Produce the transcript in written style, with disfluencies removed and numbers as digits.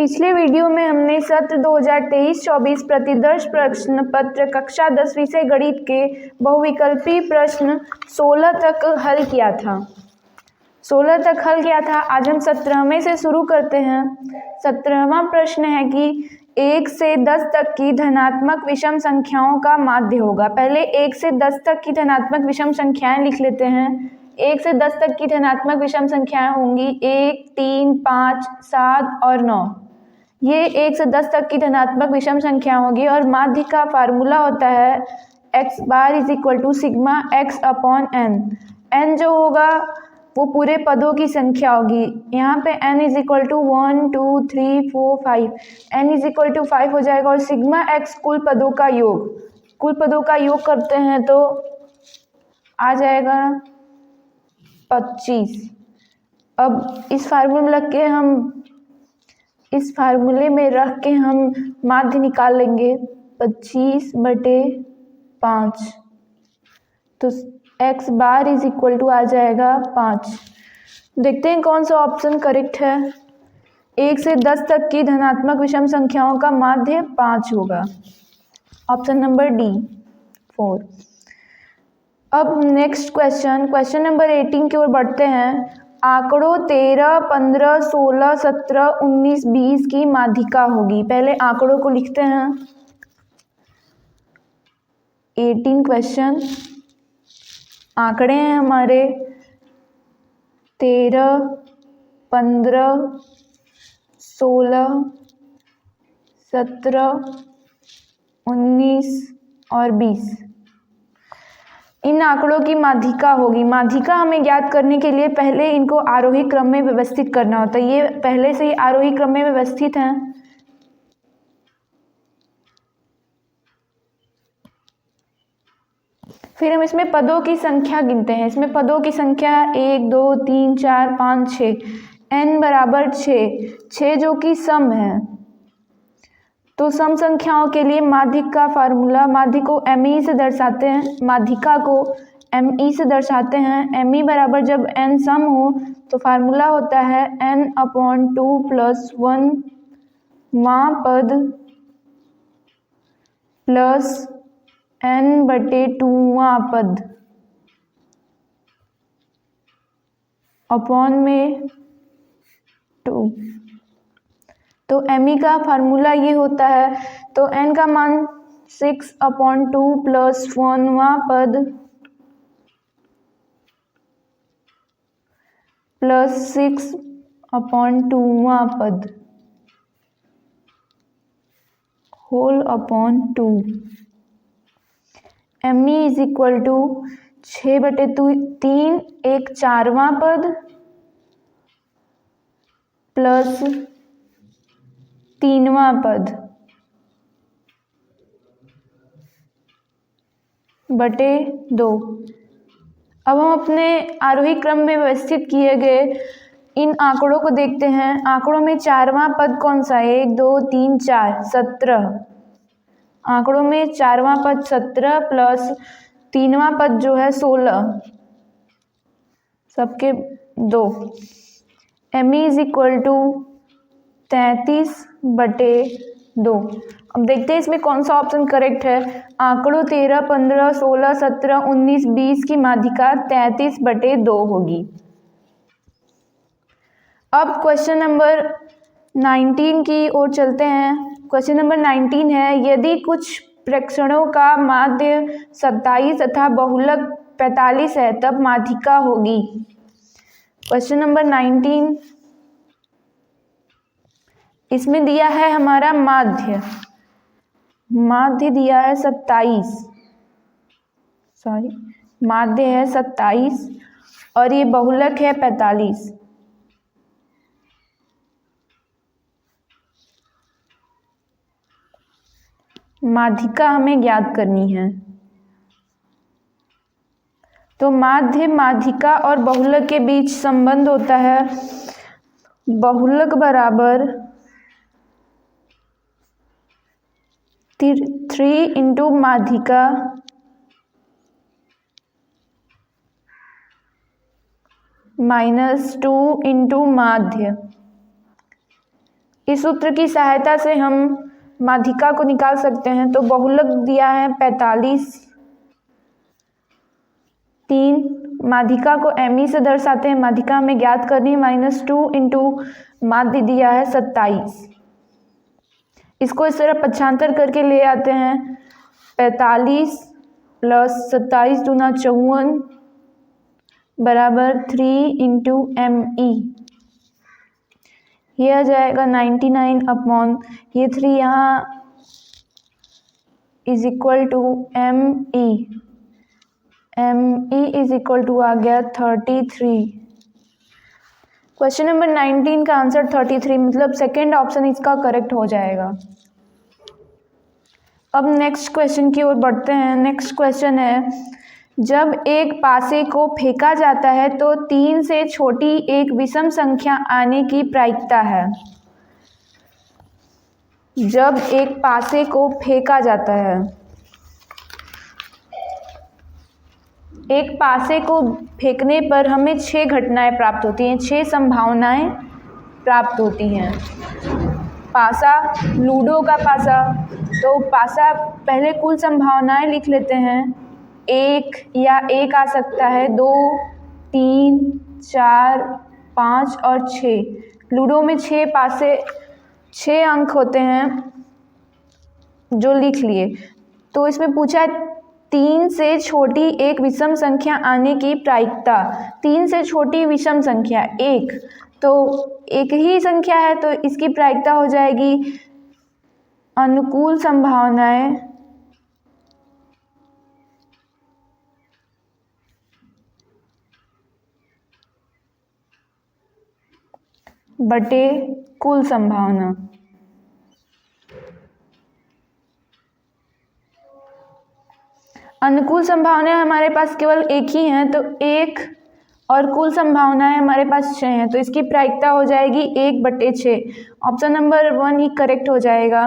पिछले वीडियो में हमने सत्र 2023-24 प्रतिदर्श प्रश्न पत्र कक्षा 10वीं से गणित के बहुविकल्पी प्रश्न 16 तक हल किया था। आज हम 17वें से शुरू करते हैं। 17वां प्रश्न है कि 1 से 10 तक की धनात्मक विषम संख्याओं का माध्य होगा। पहले 1 से 10 तक की धनात्मक विषम संख्याएं लिख लेते हैं। 1 से 10 तक की धनात्मक विषम संख्याएं होंगी 1, 3, 5, 7 और 9। ये 1 से 10 तक की धनात्मक विषम संख्या होगी और माध्य का फार्मूला होता है x bar is equal to sigma x upon n। n जो होगा वो पूरे पदों की संख्या होगी। यहाँ पे n is equal to 1, 2, 3, 4, 5, n is equal to 5 हो जाएगा और सिग्मा x कुल पदों का योग करते हैं तो आ जाएगा 25। अब इस फार्मूले में रख के हम माध्य निकाल लेंगे 25/5, तो x bar is equal to आ जाएगा 5। देखते हैं कौन सा ऑप्शन करेक्ट है। 1 से 10 तक की धनात्मक विषम संख्याओं का माध्य 5 होगा। Option number D 4। अब नेक्स्ट क्वेश्चन नंबर 18 की ओर बढ़ते हैं। आंकड़ों 13, 15, 16, 17, 19, 20 की माध्यिका होगी। पहले आंकड़ों को लिखते हैं। 18 क्वेश्चन आंकड़े हैं हमारे 13, 15, 16, 17, 19 और 20। इन आंकड़ों की माध्यिका होगी। माध्यिका हमें ज्ञात करने के लिए पहले इनको आरोही क्रम में व्यवस्थित करना होता है। ये पहले से ही आरोही क्रम में व्यवस्थित हैं। फिर हम इसमें पदों की संख्या गिनते हैं। इसमें पदों की संख्या 1, 2, 3, 4, 5, 6, n बराबर 6 जो कि सम है। तो सम संख्याओं के लिए माध्यिक का फार्मूला, माध्यिका को me से दर्शाते हैं। me बराबर जब n सम हो तो फार्मूला होता है n/2 + 1वां पद प्लस n/2वां पद अपॉन में 2। तो me का फार्मूला ये होता है। तो n का मान 6/2 प्लस 1वां पद प्लस 6/2वां पद whole upon 2। me is equal to 6/3 एक 4वां पद प्लस 3वां पद बटे 2। अब हम अपने आरोही क्रम में व्यवस्थित किए गए इन आंकड़ों को देखते हैं। आंकड़ों में 4वां पद कौन सा है? 1, 2, 3, 4, 17। आंकड़ों में 4वां पद 17 प्लस 3वां पद जो है 16, सबके 2। me is equal to 33/2। अब देखते हैं इसमें कौन सा ऑप्शन करेक्ट है। आंकड़ों 13, 15, 16, 17, 19, 20 की माध्यिका 33/2 होगी। अब क्वेश्चन नंबर 19 की ओर चलते हैं। क्वेश्चन नंबर 19 है, यदि कुछ प्रेक्षणों का माध्य 27 तथा बहुलक 45 है तब माध्यिका होगी। क्वेश्चन नंबर 19 इसमें दिया है हमारा माध्य दिया है 27, माध्य है 27 और ये बहुलक है 45। माध्यिका हमें ज्ञात करनी है। तो माध्यिका और बहुलक के बीच संबंध होता है बहुलक बराबर 3 इंटू माध्यिका -2 इंटू माध्य। इस सूत्र की सहायता से हम माध्यिका को निकाल सकते हैं। तो बहुलक दिया है 45, 3, माध्यिका को ME से दर्शाते हैं, माध्यिका हमें ज्ञात करनी -2 इंटू माध्य दिया है 27। इसको इस तरह पक्षांतर करके ले आते हैं, 45 + 27 दूना 54 बराबर 3 इंटू ME। ये आ जाएगा 99 अपॉन ये 3 यहाँ is equal to ME। ME is equal to आ गया 33। क्वेश्चन नंबर 19 का आंसर 33, मतलब सेकेंड ऑप्शन इसका करेक्ट हो जाएगा। अब नेक्स्ट क्वेश्चन की ओर बढ़ते हैं। नेक्स्ट क्वेश्चन है, जब एक पासे को फेंका जाता है तो 3 से छोटी एक विषम संख्या आने की प्रायिकता है। जब एक पासे को फेंका जाता है, एक पासे को फेंकने पर हमें 6 घटनाएं प्राप्त होती हैं, 6 संभावनाएं प्राप्त होती हैं। पासा, लूडो का पासा, तो पासा पहले कुल संभावनाएं लिख लेते हैं। 1 या 1 आ सकता है, 2, 3, 4, 5 और 6। लूडो में 6 पासे, 6 अंक होते हैं जो लिख लिए। तो इसमें पूछा है 3 से छोटी एक विषम संख्या आने की प्रायिकता। 3 से छोटी विषम संख्या 1, तो एक ही संख्या है तो इसकी प्रायिकता हो जाएगी अनुकूल संभावनाएं बटे कुल संभावना। अनुकूल संभावनाएं हमारे पास केवल एक ही हैं, तो 1 और कुल संभावनाएं हमारे पास 6 हैं, तो इसकी प्रायिकता हो जाएगी 1/6। ऑप्शन नंबर 1 ही करेक्ट हो जाएगा।